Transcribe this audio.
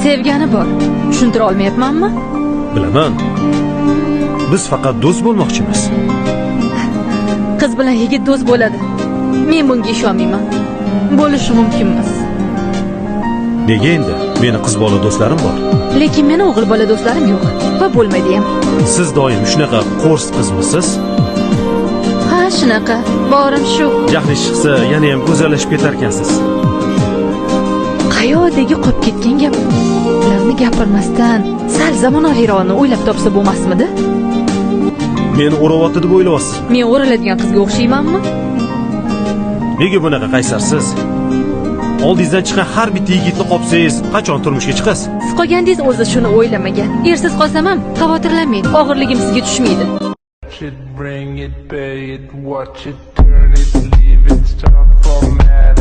sevgani bor. Tushuntira olmayapmanmi? Bilaman. Biz faqat do'st bo'lmoqchimiz. Qiz bilan yigit do'st bo'ladi. Men bunga ishonmayman. Bo'lishi mumkin emas. Nega endi? Meni qiz bola do'stlarim bor. Lekin meni o'g'il bola do'stlarim yo'q va bo'lmaydi ham. Siz doim shunaqa qo'rs qizmisiz? Ha, shunaqa. Borim shu. Jahli chiqsa, yana ham go'zallashib ketar ekansiz. Qayodagi qolib ketgan gap. Ularni gapirmasdan sal zamonaviyroqni o'ylab topsa bo'lmasmidi? Meni o'rayapti deb o'ylayapsiz. Men o'raladigan qizga o'xshaymanmi? Nega bunaqa qaysarsiz? Oldingizdan chiqqan har bitta yigitni qopsangiz, qachon turmushga chiqasiz? Siz qolgandingiz o'zi shuni o'ylamagan. Ersiz qolsam ham xavotirlanmang. Og'irligim sizga tushmaydi. Bring it, pay it, watch it, turn it, leave it, start format.